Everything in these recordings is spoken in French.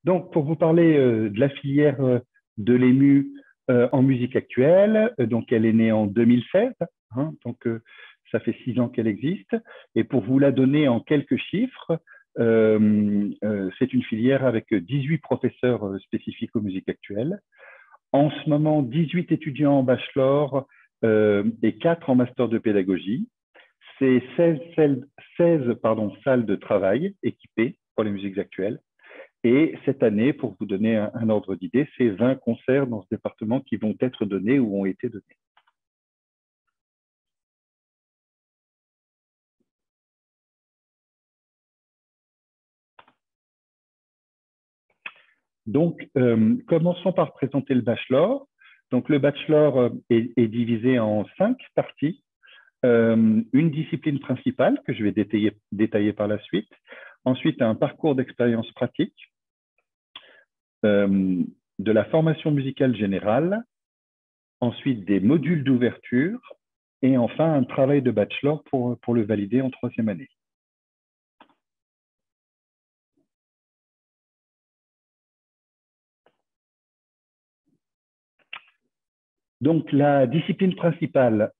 Donc, pour vous parler de la filière de l'EMU en musique actuelle, donc elle est née en 2016, hein, donc ça fait 6 ans qu'elle existe. Et pour vous la donner en quelques chiffres, c'est une filière avec 18 professeurs spécifiques aux musiques actuelles. En ce moment, 18 étudiants en bachelor et 4 en master de pédagogie. C'est 16 salles de travail équipées pour les musiques actuelles. Et cette année, pour vous donner un ordre d'idée, c'est 20 concerts dans ce département qui vont être donnés ou ont été donnés. Donc, commençons par présenter le bachelor. Donc, le bachelor est divisé en 5 parties. Une discipline principale que je vais détailler par la suite. Ensuite, un parcours d'expérience pratique, de la formation musicale générale, ensuite des modules d'ouverture et enfin un travail de bachelor pour le valider en 3e année. Donc, la discipline principale,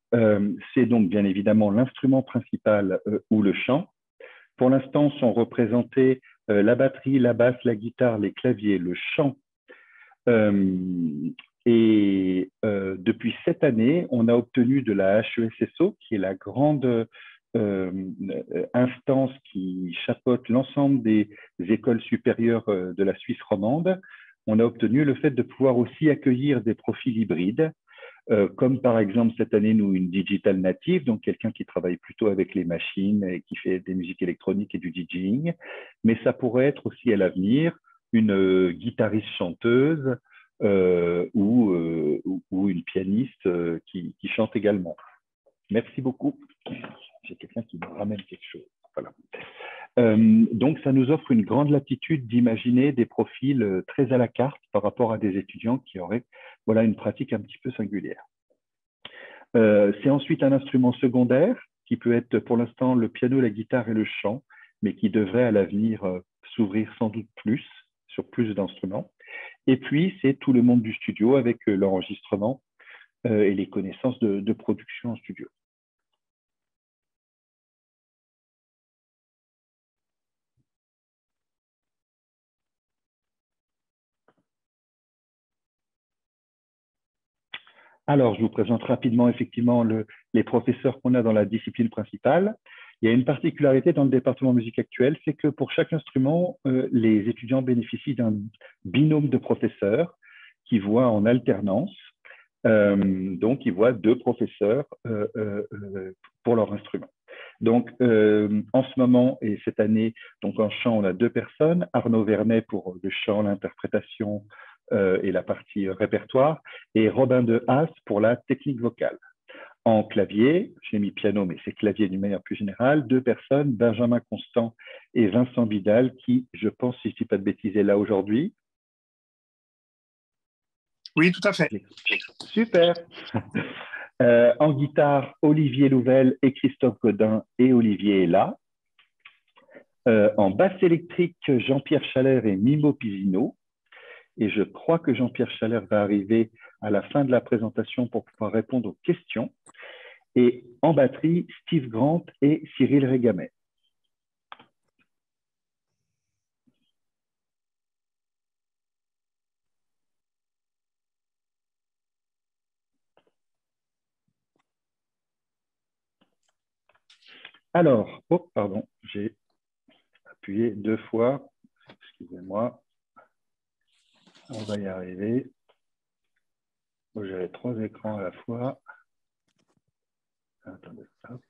c'est donc bien évidemment l'instrument principal ou le chant. Pour l'instant, sont représentés la batterie, la basse, la guitare, les claviers, le chant. Et depuis cette année, on a obtenu de la HESSO, qui est la grande instance qui chapeaute l'ensemble des écoles supérieures de la Suisse romande, on a obtenu le fait de pouvoir aussi accueillir des profils hybrides, comme par exemple cette année, nous, une digital native, donc quelqu'un qui travaille plutôt avec les machines et qui fait des musiques électroniques et du DJing. Mais ça pourrait être aussi à l'avenir une guitariste chanteuse ou une pianiste qui chante également. Merci beaucoup. J'ai quelqu'un qui me ramène quelque chose. Voilà. Donc, ça nous offre une grande latitude d'imaginer des profils très à la carte par rapport à des étudiants qui auraient une pratique un petit peu singulière. C'est ensuite un instrument secondaire qui peut être pour l'instant le piano, la guitare et le chant, mais qui devrait à l'avenir s'ouvrir sans doute plus sur plus d'instruments. Et puis, c'est tout le monde du studio avec l'enregistrement et les connaissances de production en studio. Alors, je vous présente rapidement effectivement les professeurs qu'on a dans la discipline principale. Il y a une particularité dans le département musique actuelle, c'est que pour chaque instrument, les étudiants bénéficient d'un binôme de professeurs qui voient en alternance. Donc, ils voient 2 professeurs pour leur instrument. Donc, en ce moment et cette année, donc en chant, on a 2 personnes. Arnaud Vernet pour le chant, l'interprétation et la partie répertoire, et Robin de Haas pour la technique vocale. En clavier, j'ai mis piano, mais c'est clavier d'une manière plus générale, 2 personnes, Benjamin Constant et Vincent Vidal, qui, je pense, si je ne dis pas de bêtises, est là aujourd'hui. Oui, tout à fait. Super. En guitare, Olivier Louvel et Christophe Godin, et Olivier est là. En basse électrique, Jean-Pierre Chalère et Mimo Pisino. Et je crois que Jean-Pierre Chalère va arriver à la fin de la présentation pour pouvoir répondre aux questions. Et en batterie, Steve Grant et Cyril Régamet. Alors, oh, pardon, j'ai appuyé 2 fois. Excusez-moi. On va y arriver. J'avais 3 écrans à la fois. Attendez, hop.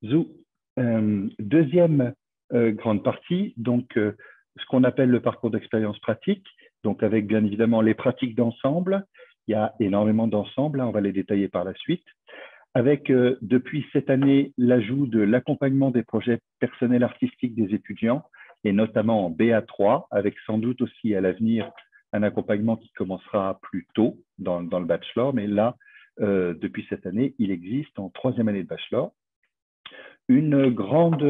Zou. Deuxième grande partie, donc ce qu'on appelle le parcours d'expérience pratique, donc avec bien évidemment les pratiques d'ensemble. Il y a énormément d'ensemble, on va les détailler par la suite. Avec depuis cette année l'ajout de l'accompagnement des projets personnels artistiques des étudiants, et notamment en BA3, avec sans doute aussi à l'avenir un accompagnement qui commencera plus tôt dans le bachelor, mais là, depuis cette année, il existe en 3e année de bachelor. une grande,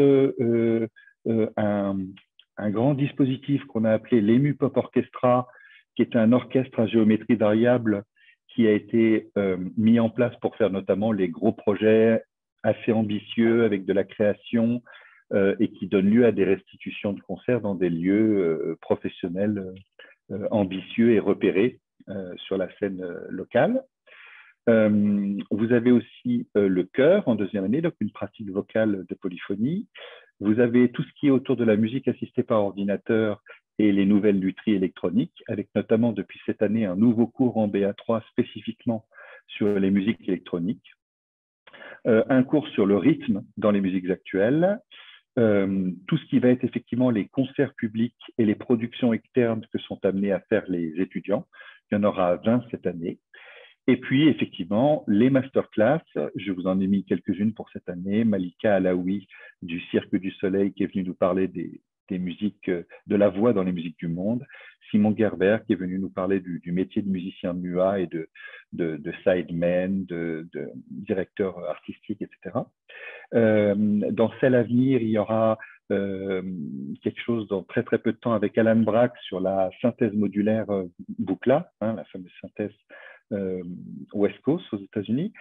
un grand dispositif qu'on a appelé l'EMU Pop Orchestra, qui est un orchestre à géométrie variable qui a été mis en place pour faire notamment les gros projets assez ambitieux avec de la création et qui donne lieu à des restitutions de concerts dans des lieux professionnels ambitieux et repérés sur la scène locale. Vous avez aussi le chœur en deuxième année, donc une pratique vocale de polyphonie. Vous avez tout ce qui est autour de la musique assistée par ordinateur et les nouvelles lutheries électroniques, avec notamment depuis cette année un nouveau cours en BA3 spécifiquement sur les musiques électroniques. Un cours sur le rythme dans les musiques actuelles, tout ce qui va être effectivement les concerts publics et les productions externes que sont amenés à faire les étudiants. Il y en aura 20 cette année. Et puis, effectivement, les masterclass, je vous en ai mis quelques-unes pour cette année. Malika Alaoui du Cirque du Soleil qui est venue nous parler des musiques, de la voix dans les musiques du monde. Simon Gerber qui est venu nous parler du métier de musicien muet et de sideman, de directeur artistique, etc. Dans Celle à venir, il y aura quelque chose dans très très peu de temps avec Alan Braque sur la synthèse modulaire Buchla, la fameuse synthèse West Coast aux États-Unis,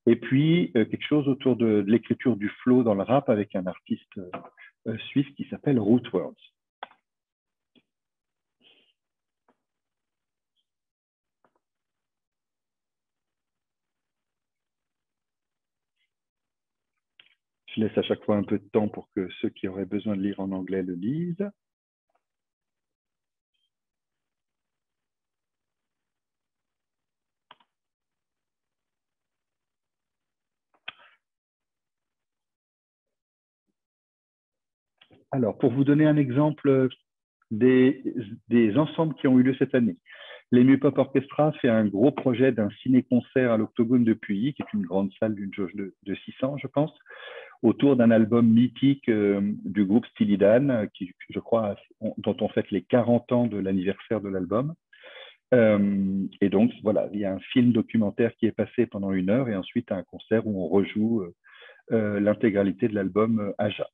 et puis quelque chose autour de l'écriture du flow dans le rap avec un artiste suisse qui s'appelle Rootwords. Je laisse à chaque fois un peu de temps pour que ceux qui auraient besoin de lire en anglais le lisent. Alors, pour vous donner un exemple des ensembles qui ont eu lieu cette année. L'EMU Pop Orchestra fait un gros projet d'un ciné-concert à l'Octogone de Puyi, qui est une grande salle d'une jauge de 600, je pense, autour d'un album mythique du groupe Steely Dan, qui, je crois, dont on fête les 40 ans de l'anniversaire de l'album. Et donc, voilà, il y a un film documentaire qui est passé pendant 1 heure et ensuite un concert où on rejoue l'intégralité de l'album Aja.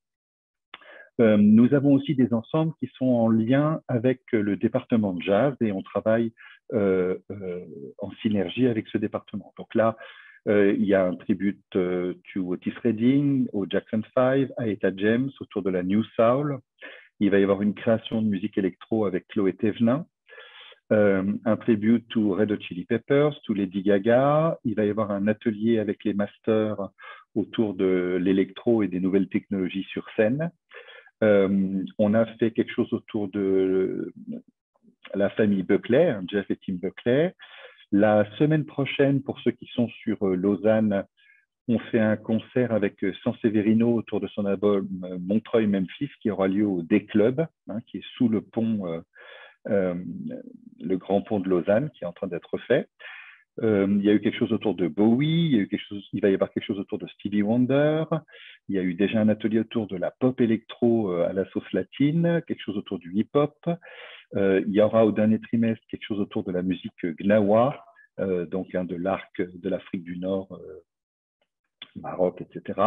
Nous avons aussi des ensembles qui sont en lien avec le département de jazz et on travaille en synergie avec ce département. Donc là, il y a un tribute to Otis Redding, au Jackson 5, à Etta James autour de la New Soul. Il va y avoir une création de musique électro avec Chloé Thévenin, un tribute to Red Hot Chili Peppers, to Lady Gaga. Il va y avoir un atelier avec les masters autour de l'électro et des nouvelles technologies sur scène. On a fait quelque chose autour de la famille Buckley, Jeff et Tim Buckley. La semaine prochaine, pour ceux qui sont sur Lausanne, on fait un concert avec Sanseverino autour de son album Montreuil-Memphis qui aura lieu au D-Club, qui est sous le pont, le grand pont de Lausanne, qui est en train d'être fait. Il y a eu quelque chose autour de Bowie, il va y avoir quelque chose autour de Stevie Wonder, il y a eu déjà un atelier autour de la pop électro à la sauce latine, quelque chose autour du hip-hop. Il y aura au dernier trimestre quelque chose autour de la musique gnawa, donc de l'arc de l'Afrique du Nord, Maroc, etc.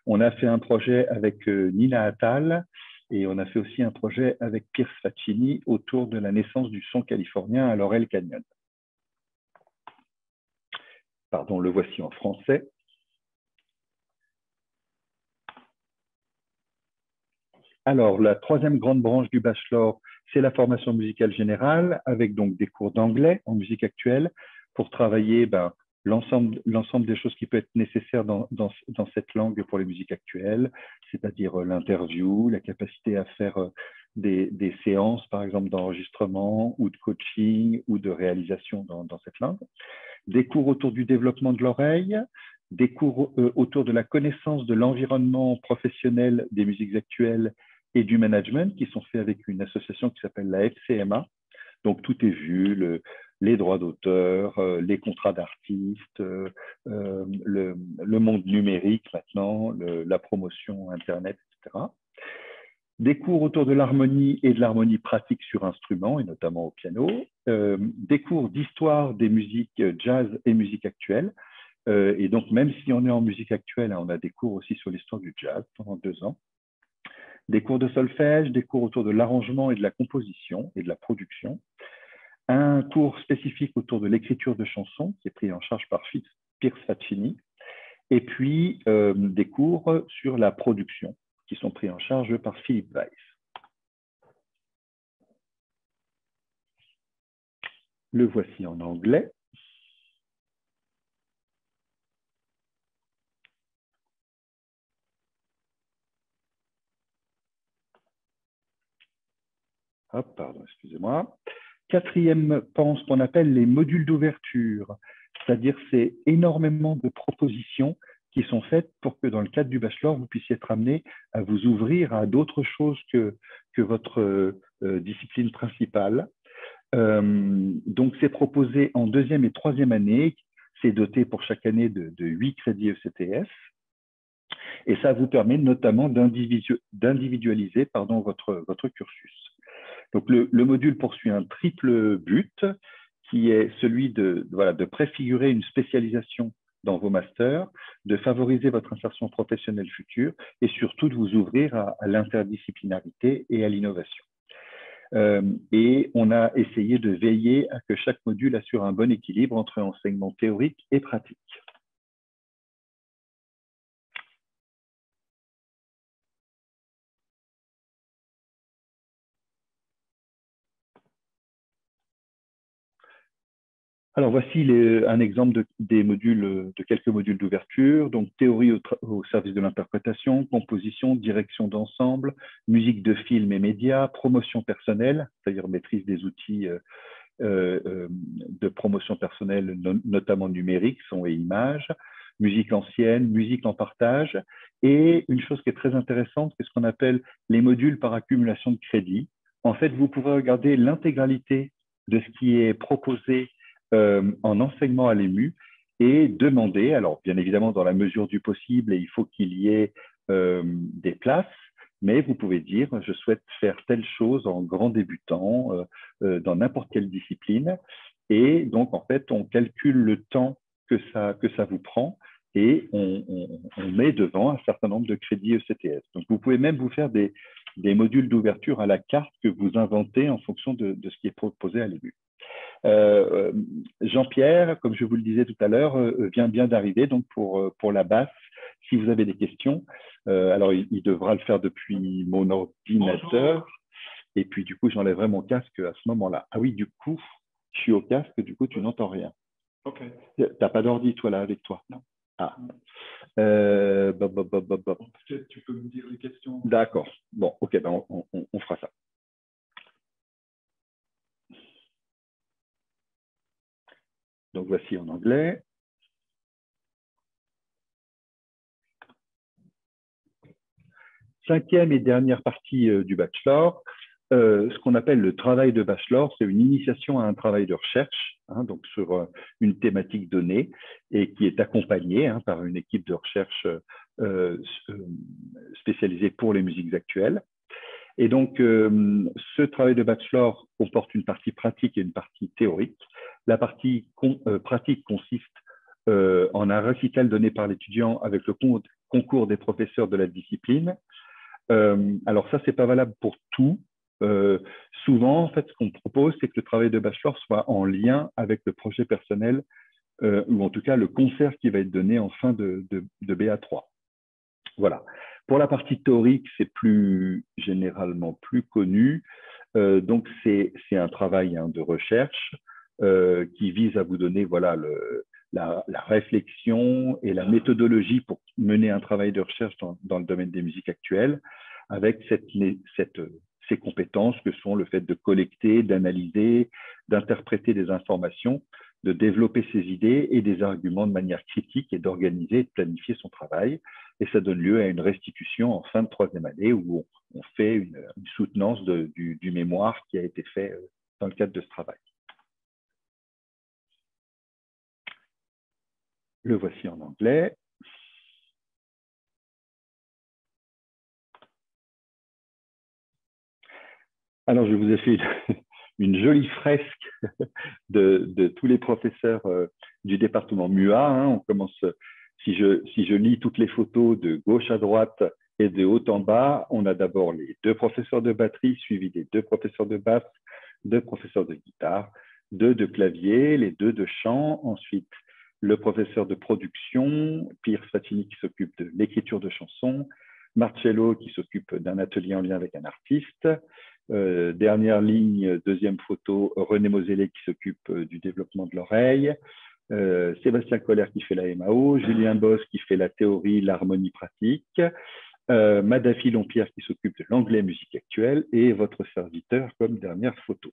On a fait un projet avec Nina Attal et on a fait aussi un projet avec Pierce Faccini autour de la naissance du son californien à Laurel Canyon. Pardon, le voici en français. Alors, la troisième grande branche du bachelor, c'est la formation musicale générale, avec donc des cours d'anglais en musique actuelle pour travailler l'ensemble des choses qui peuvent être nécessaires dans cette langue pour les musiques actuelles, c'est-à-dire l'interview, la capacité à faire des séances, par exemple, d'enregistrement ou de coaching ou de réalisation dans cette langue. Des cours autour du développement de l'oreille, des cours autour de la connaissance de l'environnement professionnel des musiques actuelles et du management qui sont faits avec une association qui s'appelle la FCMA. Donc tout est vu, les droits d'auteur, les contrats d'artistes, le monde numérique maintenant, la promotion Internet, etc. Des cours autour de l'harmonie et de l'harmonie pratique sur instruments, et notamment au piano, des cours d'histoire des musiques jazz et musique actuelle, Et donc, même si on est en musique actuelle, hein, on a des cours aussi sur l'histoire du jazz pendant 2 ans. Des cours de solfège, des cours autour de l'arrangement et de la composition et de la production. Un cours spécifique autour de l'écriture de chansons, qui est pris en charge par Pierce Faccini. Et puis, des cours sur la production, qui sont pris en charge par Philippe Weiss. Le voici en anglais. Hop, pardon, excusez-moi. Quatrième pan, ce qu'on appelle les modules d'ouverture, c'est-à-dire c'est énormément de propositions qui sont faites pour que dans le cadre du bachelor, vous puissiez être amené à vous ouvrir à d'autres choses que votre discipline principale. Donc, c'est proposé en deuxième et troisième année. C'est doté pour chaque année de 8 crédits ECTS. Et ça vous permet notamment d'individualiser votre cursus. Donc, le module poursuit un triple but qui est celui de préfigurer une spécialisation dans vos masters, de favoriser votre insertion professionnelle future et surtout de vous ouvrir à l'interdisciplinarité et à l'innovation. Et on a essayé de veiller à que chaque module assure un bon équilibre entre enseignement théorique et pratique. Alors, voici un exemple de quelques modules d'ouverture. Donc, théorie au service de l'interprétation, composition, direction d'ensemble, musique de film et médias, promotion personnelle, c'est-à-dire maîtrise des outils de promotion personnelle, notamment numériques, son et images, musique ancienne, musique en partage. Et une chose qui est très intéressante, c'est ce qu'on appelle les modules par accumulation de crédits. En fait, vous pouvez regarder l'intégralité de ce qui est proposé en enseignement à l'EMU et demander, alors bien évidemment dans la mesure du possible, et il faut qu'il y ait des places, mais vous pouvez dire je souhaite faire telle chose en grand débutant dans n'importe quelle discipline, et donc en fait on calcule le temps que ça vous prend et on met devant un certain nombre de crédits ECTS. Donc vous pouvez même vous faire des modules d'ouverture à la carte que vous inventez en fonction de ce qui est proposé à l'EMU. Jean-Pierre, comme je vous le disais tout à l'heure, vient bien d'arriver. Donc pour la basse, si vous avez des questions, alors il devra le faire depuis mon ordinateur. Bonjour. Et puis du coup, j'enlèverai mon casque à ce moment-là. Ah oui, du coup, je suis au casque, du coup, tu n'entends rien. Ok. T'as pas d'ordi, toi, là, avec toi? Non. Ah. Peut-être tu peux me dire les questions. D'accord. Bon, ok, ben on fera ça. Donc voici en anglais. Cinquième et dernière partie du bachelor, ce qu'on appelle le travail de bachelor, c'est une initiation à un travail de recherche, hein, donc sur une thématique donnée, et qui est accompagnée par une équipe de recherche spécialisée pour les musiques actuelles. Et donc, ce travail de bachelor comporte une partie pratique et une partie théorique. La partie pratique consiste en un récital donné par l'étudiant avec le concours des professeurs de la discipline. Alors ça, c'est pas valable pour tout. Souvent, en fait, ce qu'on propose, c'est que le travail de bachelor soit en lien avec le projet personnel ou en tout cas le concert qui va être donné en fin de BA3. Voilà. Pour la partie théorique, c'est généralement plus connu. Donc, c'est un travail de recherche qui vise à vous donner voilà, la réflexion et la méthodologie pour mener un travail de recherche dans le domaine des musiques actuelles, avec ces compétences que sont le fait de collecter, d'analyser, d'interpréter des informations, de développer ses idées et des arguments de manière critique et d'organiser et de planifier son travail. Et ça donne lieu à une restitution en fin de troisième année où on fait une soutenance du mémoire qui a été fait dans le cadre de ce travail. Le voici en anglais. Alors, je vous ai fait une jolie fresque de tous les professeurs du département MUA. Hein. On commence, si je lis toutes les photos de gauche à droite et de haut en bas, on a d'abord les 2 professeurs de batterie, suivis des 2 professeurs de basse, 2 professeurs de guitare, 2 de clavier, les 2 de chant, ensuite le professeur de production, Pierre Fatini qui s'occupe de l'écriture de chansons, Marcello qui s'occupe d'un atelier en lien avec un artiste, dernière ligne, deuxième photo, René Mosellet qui s'occupe du développement de l'oreille, Sébastien Colère qui fait la MAO, Julien Boss qui fait la théorie, l'harmonie pratique, Madafi Lompierre qui s'occupe de l'anglais musique actuelle et votre serviteur comme dernière photo.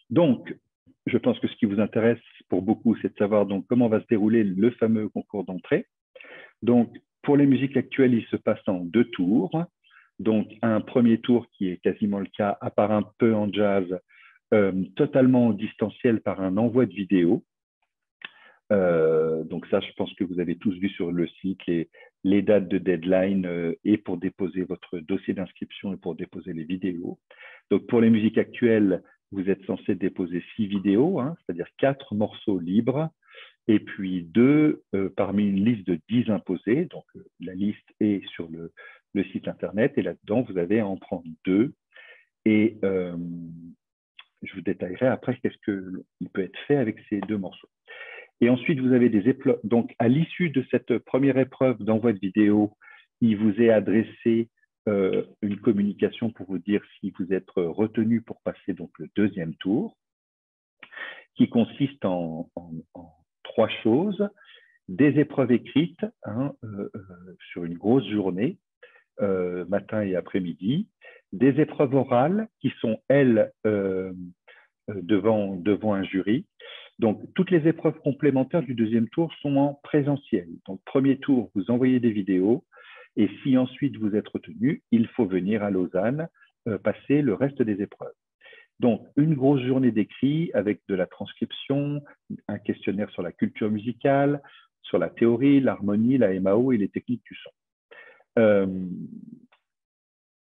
Donc, je pense que ce qui vous intéresse pour beaucoup, c'est de savoir donc comment va se dérouler le fameux concours d'entrée. Donc, pour les musiques actuelles, il se passe en 2 tours. Donc, un premier tour qui est quasiment le cas, à part un peu en jazz, totalement en distanciel par un envoi de vidéo. Donc ça, je pense que vous avez tous vu sur le site les dates de deadline et pour déposer votre dossier d'inscription et pour déposer les vidéos. Donc, pour les musiques actuelles, vous êtes censé déposer 6 vidéos, hein, c'est-à-dire 4 morceaux libres, et puis 2 parmi une liste de 10 imposés. Donc, la liste est sur le site internet, et là-dedans, vous avez à en prendre 2. Et je vous détaillerai après qu'est-ce qu'il peut être fait avec ces 2 morceaux. Et ensuite, vous avez des épreuves. Donc, à l'issue de cette première épreuve d'envoi de vidéo, il vous est adressé une communication pour vous dire si vous êtes retenu pour passer donc le 2e tour, qui consiste en 3 choses. Des épreuves écrites hein, sur une grosse journée, matin et après-midi. Des épreuves orales qui sont, elles, devant un jury. Donc, toutes les épreuves complémentaires du 2e tour sont en présentiel. Donc, premier tour, vous envoyez des vidéos. Et si ensuite vous êtes retenu, il faut venir à Lausanne passer le reste des épreuves. Donc, une grosse journée d'écrit avec de la transcription, un questionnaire sur la culture musicale, sur la théorie, l'harmonie, la MAO et les techniques du son.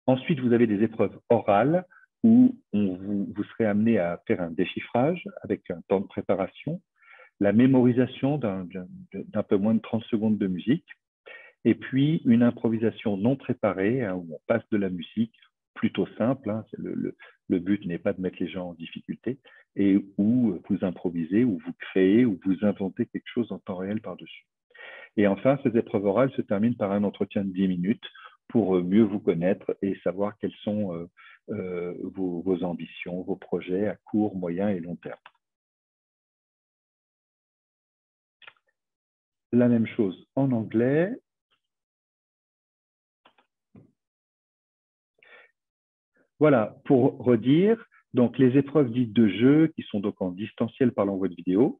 Ensuite, vous avez des épreuves orales où vous serez amené à faire un déchiffrage avec un temps de préparation, la mémorisation d'un peu moins de 30 secondes de musique, et puis une improvisation non préparée, hein, où on passe de la musique plutôt simple, hein, le but n'est pas de mettre les gens en difficulté, et où vous improvisez, où vous créez, où vous inventez quelque chose en temps réel par-dessus. Et enfin, ces épreuves orales se terminent par un entretien de 10 minutes pour mieux vous connaître et savoir quelles sont vos ambitions, vos projets à court, moyen et long terme. La même chose en anglais. Voilà, pour redire, donc les épreuves dites de jeu, qui sont donc en distanciel par l'envoi de vidéo,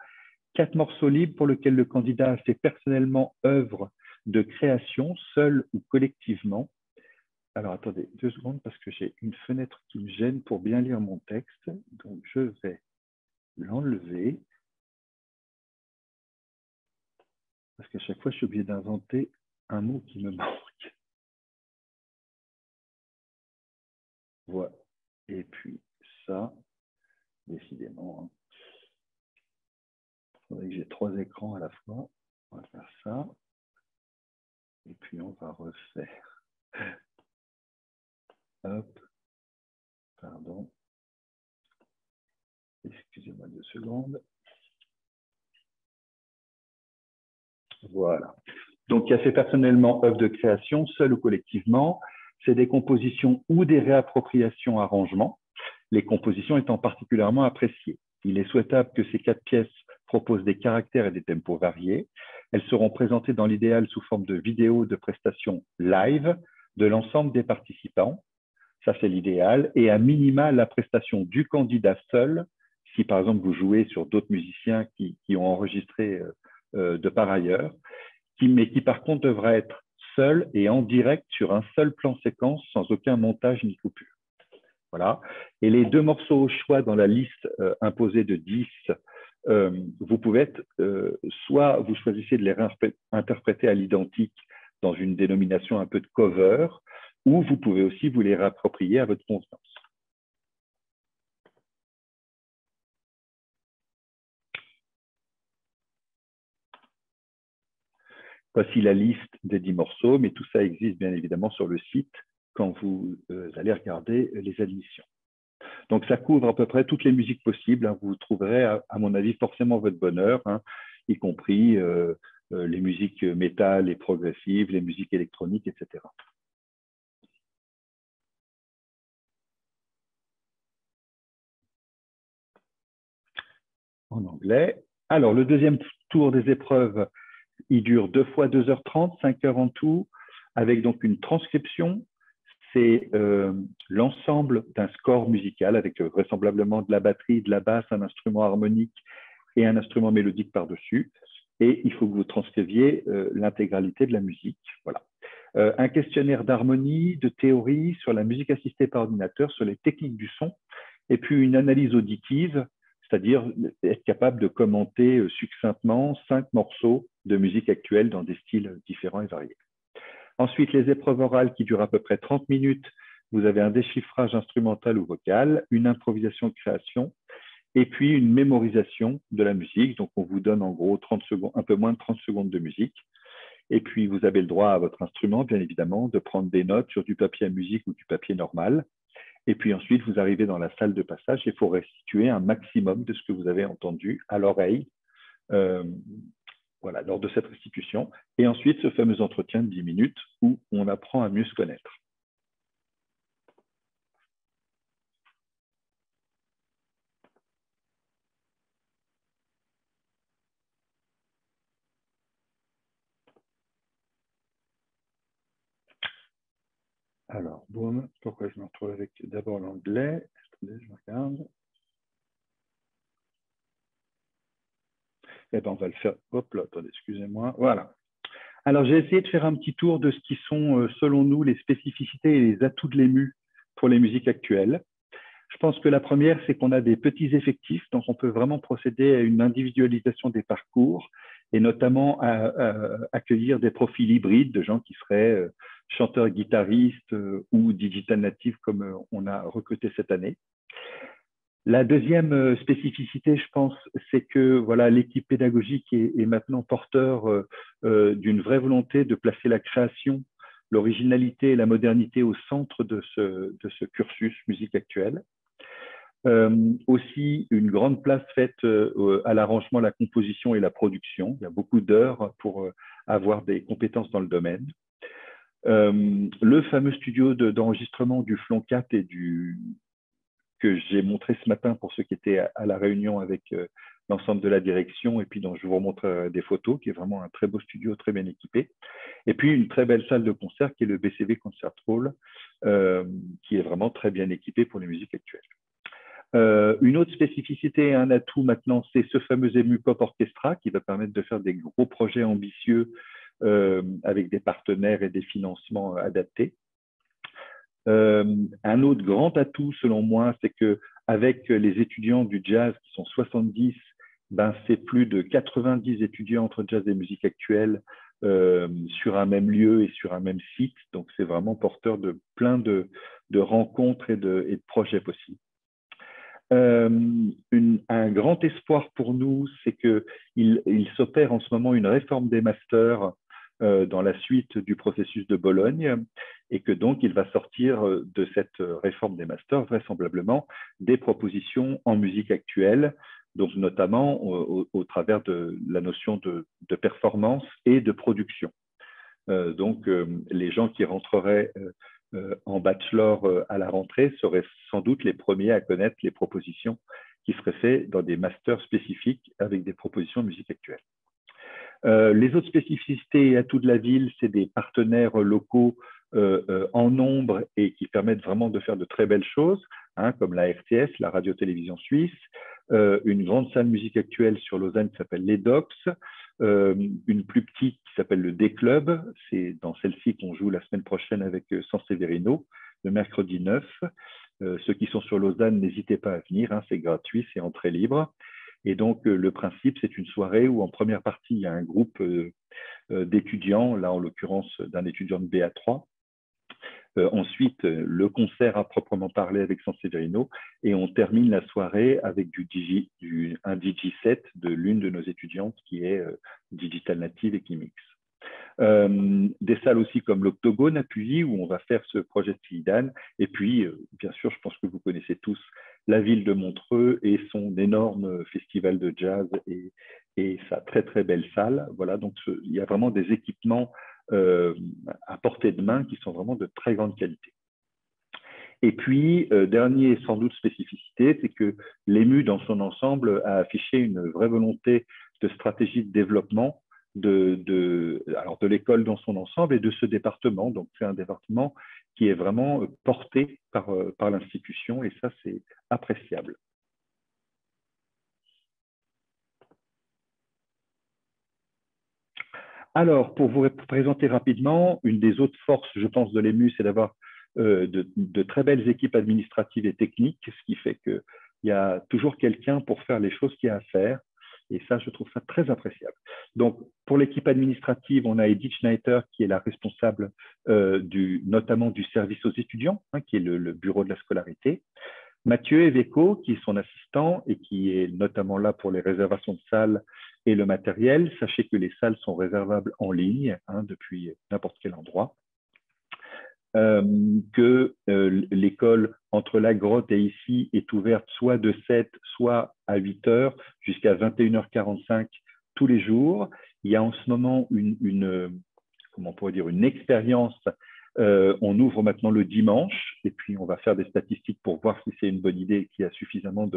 4 morceaux libres pour lesquels le candidat a fait personnellement œuvre de création, seul ou collectivement. Alors, attendez 2 secondes parce que j'ai une fenêtre qui me gêne pour bien lire mon texte. Donc, je vais l'enlever. Parce qu'à chaque fois, je suis obligé d'inventer un mot qui me manque. Voilà. Et puis, ça, décidément, hein. Il faudrait que j'ai 3 écrans à la fois. On va faire ça. Et puis, on va refaire. Hop. Pardon. Excusez-moi 2 secondes. Voilà. Donc, qui a fait personnellement œuvre de création, seul ou collectivement. C'est des compositions ou des réappropriations arrangements, les compositions étant particulièrement appréciées. Il est souhaitable que ces 4 pièces proposent des caractères et des tempos variés. Elles seront présentées dans l'idéal sous forme de vidéos de prestations live de l'ensemble des participants. Ça, c'est l'idéal. Et à minima, la prestation du candidat seul, si par exemple vous jouez sur d'autres musiciens qui ont enregistré de par ailleurs, mais qui par contre devra être seul et en direct sur un seul plan séquence sans aucun montage ni coupure. Voilà. Et les 2 morceaux au choix dans la liste imposée de 10 vous pouvez être, soit vous choisissez de les réinterpréter à l'identique dans une dénomination un peu de cover, ou vous pouvez aussi vous les réapproprier à votre convenance. Voici la liste des 10 morceaux, mais tout ça existe bien évidemment sur le site quand vous allez regarder les admissions. Donc, ça couvre à peu près toutes les musiques possibles. Hein. Vous trouverez, à mon avis, forcément votre bonheur, hein, y compris les musiques métal et progressives, les musiques électroniques, etc. En anglais. Alors, le deuxième tour des épreuves, il dure 2 fois 2h30, 5 heures en tout, avec donc une transcription. C'est l'ensemble d'un score musical avec vraisemblablement de la batterie, de la basse, un instrument harmonique et un instrument mélodique par-dessus. Et il faut que vous transcriviez l'intégralité de la musique. Voilà. Un questionnaire d'harmonie, de théorie sur la musique assistée par ordinateur, sur les techniques du son, et puis une analyse auditive, c'est-à-dire être capable de commenter succinctement 5 morceaux de musique actuelle dans des styles différents et variés. Ensuite, les épreuves orales qui durent à peu près 30 minutes. Vous avez un déchiffrage instrumental ou vocal, une improvisation de création, et puis une mémorisation de la musique. Donc, on vous donne en gros 30 secondes, un peu moins de 30 secondes de musique. Et puis, vous avez le droit à votre instrument, bien évidemment, de prendre des notes sur du papier à musique ou du papier normal. Et puis ensuite, vous arrivez dans la salle de passage et il faut restituer un maximum de ce que vous avez entendu à l'oreille voilà, lors de cette restitution. Et ensuite, ce fameux entretien de 10 minutes où on apprend à mieux se connaître. Alors, boum, pourquoi je me retrouve avec d'abord l'anglais? Attendez, je regarde. Eh bien, on va le faire. Hop là, attendez, excusez-moi. Voilà. Alors, j'ai essayé de faire un petit tour de ce qui sont, selon nous, les spécificités et les atouts de l'EMU pour les musiques actuelles. Je pense que la première, c'est qu'on a des petits effectifs, donc on peut vraiment procéder à une individualisation des parcours et notamment à accueillir des profils hybrides de gens qui seraient chanteurs, guitaristes ou digital natives comme on a recruté cette année. La deuxième spécificité, je pense, c'est que voilà, l'équipe pédagogique est maintenant porteur d'une vraie volonté de placer la création, l'originalité et la modernité au centre de ce cursus musique actuelle. Aussi, une grande place faite à l'arrangement, la composition et la production. Il y a beaucoup d'heures pour avoir des compétences dans le domaine. Le fameux studio d'enregistrement du Flon 4 et que j'ai montré ce matin pour ceux qui étaient à la réunion avec l'ensemble de la direction et puis dont je vous remontre des photos, qui est vraiment un très beau studio, très bien équipé. Et puis une très belle salle de concert qui est le BCV Concert Hall, qui est vraiment très bien équipé pour les musiques actuelles. Une autre spécificité et un atout maintenant, c'est ce fameux EMU Pop Orchestra qui va permettre de faire des gros projets ambitieux avec des partenaires et des financements adaptés. Un autre grand atout, selon moi, c'est qu'avec les étudiants du jazz qui sont 70, ben, c'est plus de 90 étudiants entre jazz et musique actuelle sur un même lieu et sur un même site. Donc, c'est vraiment porteur de plein de rencontres et de projets possibles. Un grand espoir pour nous, c'est qu'il s'opère en ce moment une réforme des masters dans la suite du processus de Bologne et que donc il va sortir de cette réforme des masters vraisemblablement des propositions en musique actuelle, donc notamment au travers de la notion de performance et de production. Donc les gens qui rentreraient en bachelor à la rentrée seraient sans doute les premiers à connaître les propositions qui seraient faites dans des masters spécifiques avec des propositions de musique actuelle. Les autres spécificités et atouts de la ville, c'est des partenaires locaux en nombre et qui permettent vraiment de faire de très belles choses, hein, comme la RTS, la radio-télévision suisse, une grande salle musique actuelle sur Lausanne qui s'appelle les Docs, une plus petite qui s'appelle le D-Club, c'est dans celle-ci qu'on joue la semaine prochaine avec San Severino, le mercredi 9. Ceux qui sont sur Lausanne, n'hésitez pas à venir, hein, c'est gratuit, c'est entrée libre. Et donc, le principe, c'est une soirée où en première partie, il y a un groupe d'étudiants, là en l'occurrence d'un étudiant de BA3. Ensuite, le concert à proprement parler avec San Severino, et on termine la soirée avec un DJ set de l'une de nos étudiantes qui est Digital Native et qui mixe. Des salles aussi comme l'Octogone à Puy, où on va faire ce projet de Filidan. Et puis, bien sûr, je pense que vous connaissez tous la ville de Montreux et son énorme festival de jazz et sa très, très belle salle. Voilà, donc il y a vraiment des équipements à portée de main qui sont vraiment de très grande qualité. Et puis, dernier sans doute spécificité, c'est que l'EMU dans son ensemble a affiché une vraie volonté de stratégie de développement de l'école dans son ensemble et de ce département. Donc, c'est un département qui est vraiment porté par l'institution et ça, c'est appréciable. Alors, pour vous présenter rapidement, une des autres forces, je pense, de l'EMU, c'est d'avoir de très belles équipes administratives et techniques, ce qui fait qu'il y a toujours quelqu'un pour faire les choses qu'il y a à faire. Et ça, je trouve ça très appréciable. Donc, pour l'équipe administrative, on a Edith Schneider, qui est la responsable notamment du service aux étudiants, hein, qui est le bureau de la scolarité. Mathieu Eveco, qui est son assistant et qui est notamment là pour les réservations de salles et le matériel. Sachez que les salles sont réservables en ligne hein, depuis n'importe quel endroit. Que l'école entre la grotte et ici est ouverte soit de 7, soit à 8 heures jusqu'à 21h45 tous les jours. Il y a en ce moment comment on pourrait dire, une expérience. On ouvre maintenant le dimanche et puis on va faire des statistiques pour voir si c'est une bonne idée et qu'il y a suffisamment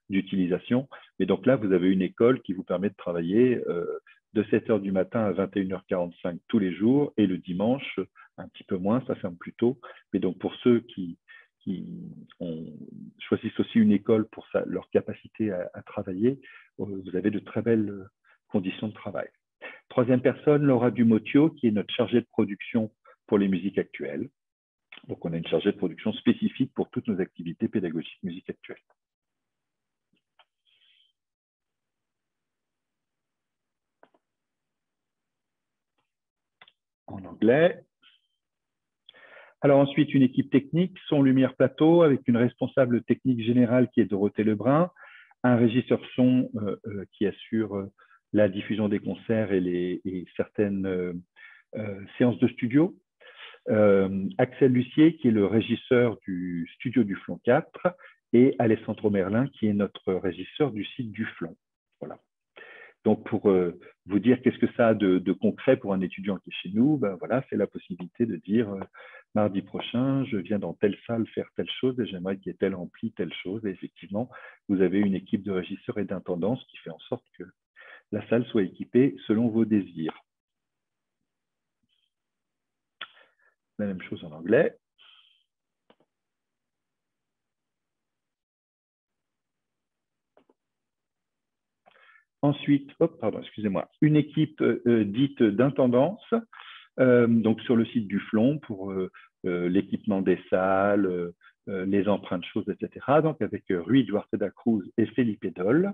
d'utilisation. Et donc là, vous avez une école qui vous permet de travailler de 7 heures du matin à 21h45 tous les jours et le dimanche, un petit peu moins, ça ferme plus tôt. Mais donc pour ceux qui choisissent aussi une école pour leur capacité à travailler, vous avez de très belles conditions de travail. Troisième personne, Laura Dumotio, qui est notre chargée de production pour les musiques actuelles. Donc, on a une chargée de production spécifique pour toutes nos activités pédagogiques musique actuelle. En anglais. Alors ensuite, une équipe technique, son lumière plateau, avec une responsable technique générale qui est Dorothée Lebrun, un régisseur son qui assure la diffusion des concerts et certaines séances de studio, Axel Lucier, qui est le régisseur du studio du Flon 4, et Alessandro Merlin, qui est notre régisseur du site du Flon. Voilà. Donc, pour vous dire qu'est-ce que ça a de concret pour un étudiant qui est chez nous, ben voilà, c'est la possibilité de dire mardi prochain, je viens dans telle salle faire telle chose et j'aimerais qu'il y ait tel ampli, telle chose. Et effectivement, vous avez une équipe de régisseurs et d'intendances qui fait en sorte que la salle soit équipée selon vos désirs. La même chose en anglais. Ensuite, excusez-moi, une équipe dite d'intendance, donc sur le site du Flon pour l'équipement des salles, les empreintes choses, etc. Donc avec Rui Duarte da Cruz et Felipe Dol.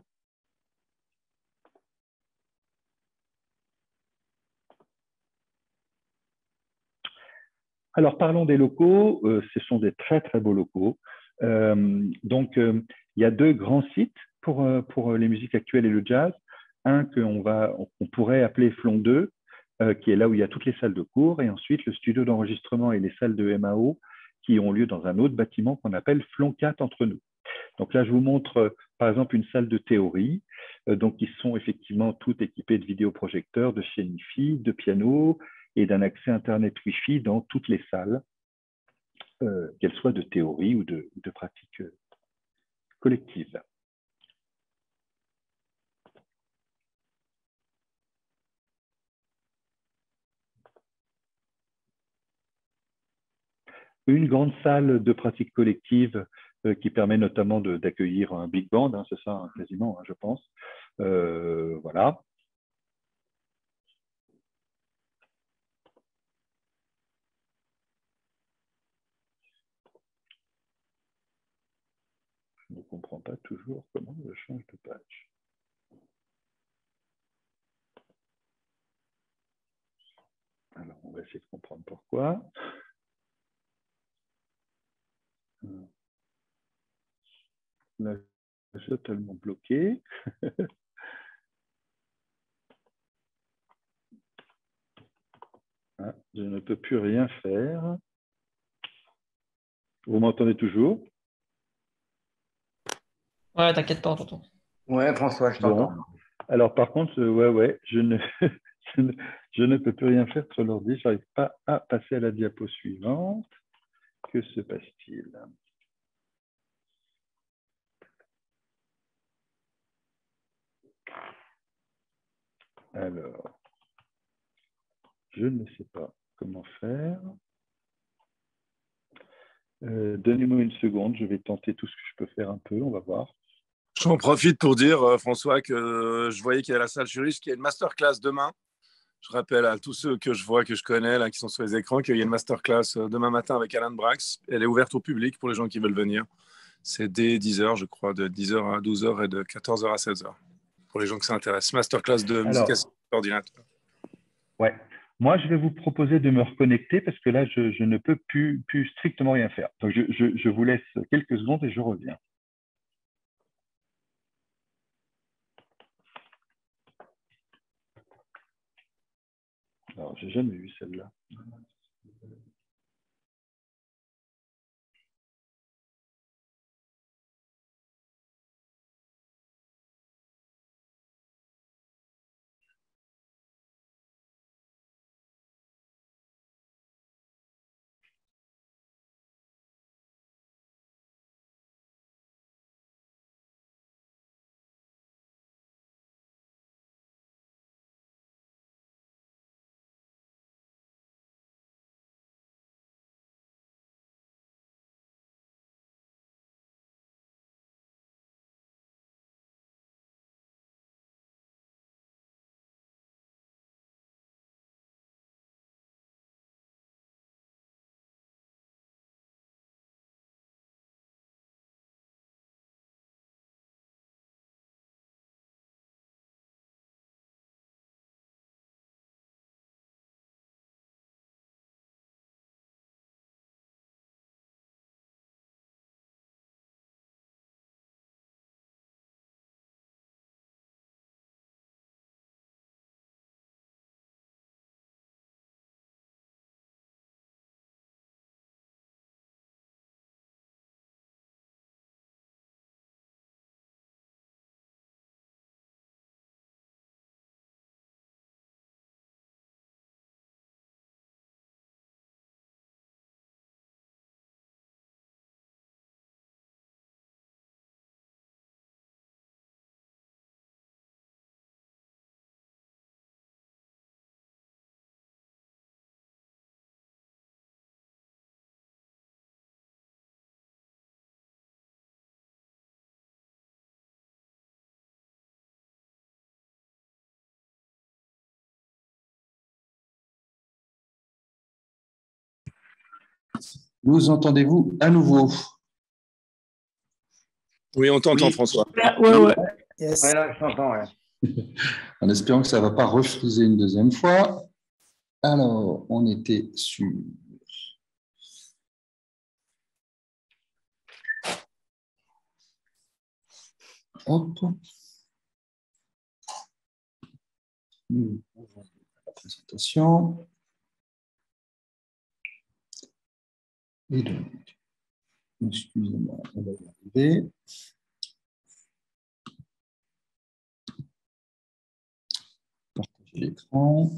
Alors parlons des locaux, ce sont des très très beaux locaux. Donc il y a deux grands sites pour les musiques actuelles et le jazz. Un qu'on pourrait appeler Flon 2, qui est là où il y a toutes les salles de cours, et ensuite le studio d'enregistrement et les salles de MAO qui ont lieu dans un autre bâtiment qu'on appelle Flon 4 entre nous. Donc là, je vous montre par exemple une salle de théorie, donc qui sont effectivement toutes équipées de vidéoprojecteurs, de chaînes Wi-Fi, de piano et d'un accès Internet Wi-Fi dans toutes les salles, qu'elles soient de théorie ou de pratique collective. Une grande salle de pratique collective qui permet notamment d'accueillir un big band, hein, c'est ça hein, quasiment, hein, je pense. Voilà. Je ne comprends pas toujours comment je change de page. va essayer de comprendre pourquoi. Là, c'est totalement bloqué. Ah, je ne peux plus rien faire. Vous m'entendez toujours? Ouais, t'inquiète pas, on t'entend. Ouais, François, je t'entends. Bon. Alors, par contre, je ne, je ne peux plus rien faire sur l'ordi. Je n'arrive pas à passer à la diapo suivante. Que se passe-t-il? Alors, je ne sais pas comment faire. Donnez-moi une seconde, je vais tenter tout ce que je peux faire un peu, on va voir. J'en profite pour dire, François, que je voyais qu'il y a la salle Churich, qu'il y a une masterclass demain. Je rappelle à tous ceux que je vois, que je connais, là, qui sont sur les écrans, qu'il y a une masterclass demain matin avec Alain Brax. Elle est ouverte au public pour les gens qui veulent venir. C'est dès 10h, je crois, de 10h à 12h et de 14h à 16h. Pour les gens que ça intéresse. Masterclass de musique assistée ordinateur. Ouais. Moi, je vais vous proposer de me reconnecter parce que là, je ne peux plus strictement rien faire. Donc, je vous laisse quelques secondes et je reviens. Alors, j'ai jamais vu celle-là. Nous entendez-vous à nouveau? Oui, on t'entend, Oui. François. Ouais. Yes. Ouais, là, je t'entends, ouais. En espérant que ça ne va pas refuser une deuxième fois. Alors, on était sur... Hop. Nous ouvrons la présentation. Et donc, excusez-moi, on va y arriver. Partager l'écran.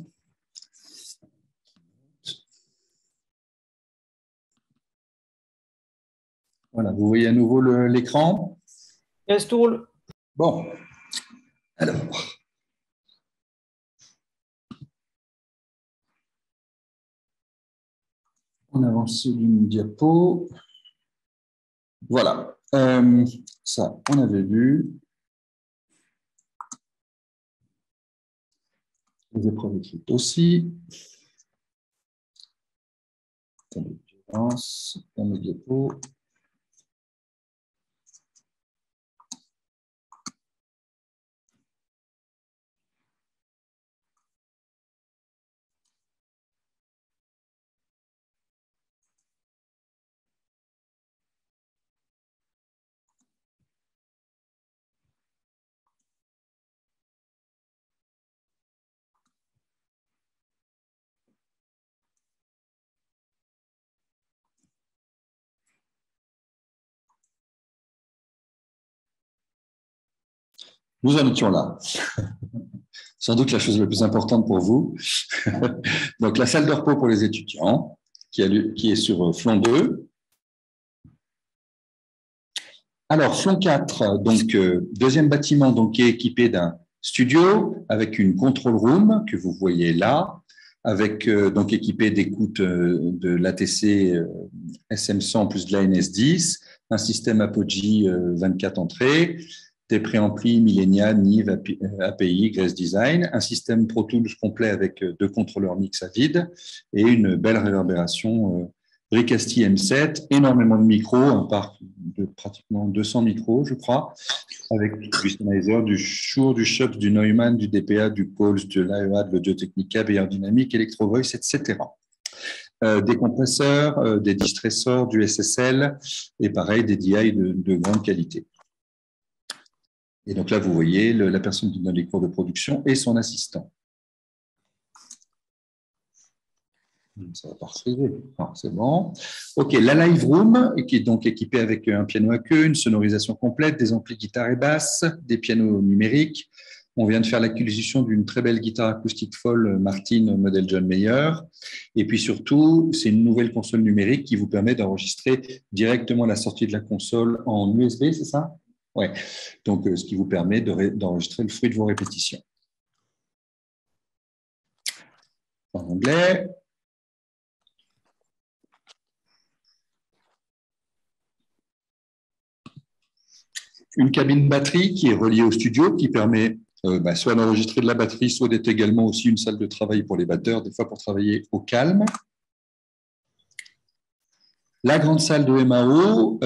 Voilà, vous voyez à nouveau l'écran? Yes, tout roule. Bon, alors. On avance d'une diapo. Voilà, ça, on avait vu. Les épreuves écrites aussi. Attendez, j'avance dans mes diapos. Nous en étions là. Sans doute la chose la plus importante pour vous. Donc, la salle de repos pour les étudiants, qui est sur Flon 2. Alors, Flon 4, donc, deuxième bâtiment donc, qui est équipé d'un studio avec une control room que vous voyez là, avec donc équipé d'écoute de l'ATC SM100 plus de la NS10, un système Apogee 24 entrées, des préamplis Millenia, Nive, API, Grace Design, un système Pro Tools complet avec 2 contrôleurs mix à vide et une belle réverbération Bricasti M7, énormément de micros, un parc de pratiquement 200 micros, je crois, avec du Sennheiser, du Shure, du Schoeps, du Neumann, du DPA, du Coles, de l'AEA, de l'Audio-Technica, BR Dynamic, Electro Voice, etc. Des compresseurs, des distressors, du SSL et pareil, des DI de grande qualité. Et donc là, vous voyez la personne qui donne les cours de production et son assistant. Ça va pas refuser. C'est bon. OK, la Live Room, qui est donc équipée avec un piano à queue, une sonorisation complète, des amplis guitare et basse, des pianos numériques. On vient de faire l'acquisition d'une très belle guitare acoustique folle Martin, modèle John Mayer. Et puis surtout, c'est une nouvelle console numérique qui vous permet d'enregistrer directement la sortie de la console en USB, c'est ça? Ouais. Donc, ce qui vous permet d'enregistrer le fruit de vos répétitions. En anglais. Une cabine batterie qui est reliée au studio, qui permet soit d'enregistrer de la batterie, soit d'être également aussi une salle de travail pour les batteurs, des fois pour travailler au calme. La grande salle de MAO,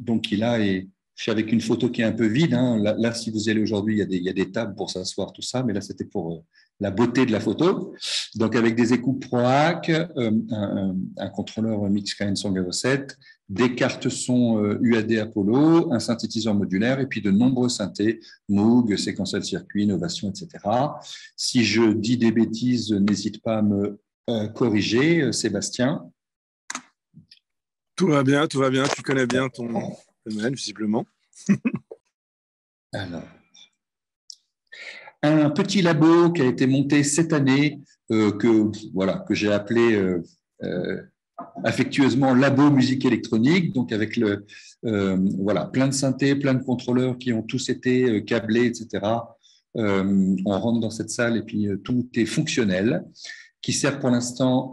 donc qui là est fait avec une photo qui est un peu vide. Hein. Là, si vous y allez aujourd'hui, il y a des tables pour s'asseoir, tout ça, mais là, c'était pour la beauté de la photo. Donc, avec des écoutes ProAC, un contrôleur Mix KN107, des cartes son UAD Apollo, un synthétiseur modulaire et puis de nombreux synthés, Moog, séquentiel circuit, Novation, etc. Si je dis des bêtises, n'hésite pas à me corriger, Sébastien. Tout va bien, tu connais bien ton domaine, visiblement. Alors, un petit labo qui a été monté cette année, que j'ai appelé affectueusement Labo Musique Électronique, donc avec plein de synthés, plein de contrôleurs qui ont tous été câblés, etc. On rentre dans cette salle et puis tout est fonctionnel, qui sert pour l'instant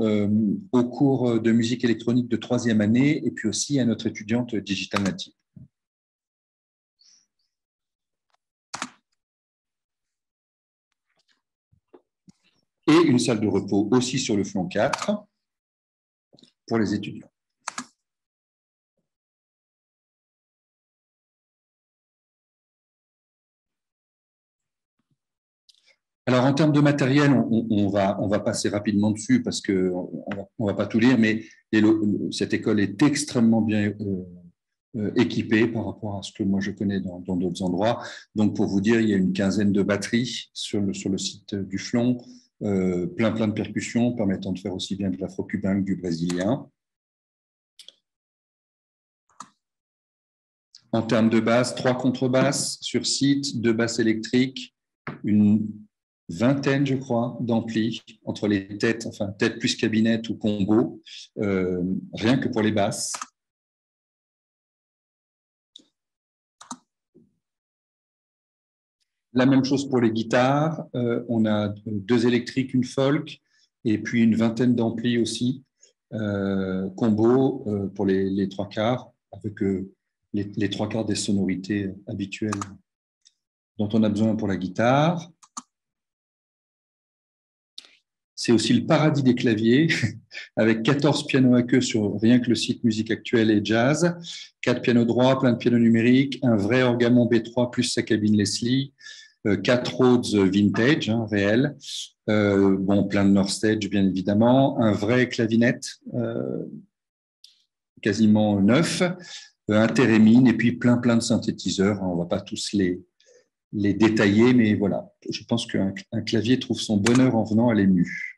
au cours de musique électronique de 3e année et puis aussi à notre étudiante Digital Native. Et une salle de repos aussi sur le Flon 4 pour les étudiants. Alors, en termes de matériel, on va passer rapidement dessus parce qu'on ne va pas tout lire, mais cette école est extrêmement bien équipée par rapport à ce que moi je connais dans d'autres endroits. Donc, pour vous dire, il y a une quinzaine de batteries sur le site du Flon, plein de percussions permettant de faire aussi bien de l'afro-cubain que du brésilien. En termes de basse, 3 contrebasses sur site, 2 basses électriques, une vingtaine, je crois, d'amplis entre les têtes, enfin tête plus cabinette ou combo, rien que pour les basses. La même chose pour les guitares, on a 2 électriques, une folk, et puis une vingtaine d'amplis aussi, combo pour les 3 quarts, avec les 3 quarts des sonorités habituelles dont on a besoin pour la guitare. C'est aussi le paradis des claviers, avec 14 pianos à queue sur rien que le site Musique Actuelle et Jazz, 4 pianos droits, plein de pianos numériques, un vrai Orgamon B3 plus sa cabine Leslie, 4 Rhodes vintage, réel, plein de Northstage bien évidemment, un vrai clavinette, quasiment neuf, un Theremin et puis plein de synthétiseurs. On ne va pas tous les détailler, mais voilà, je pense qu'un clavier trouve son bonheur en venant à l'EMU.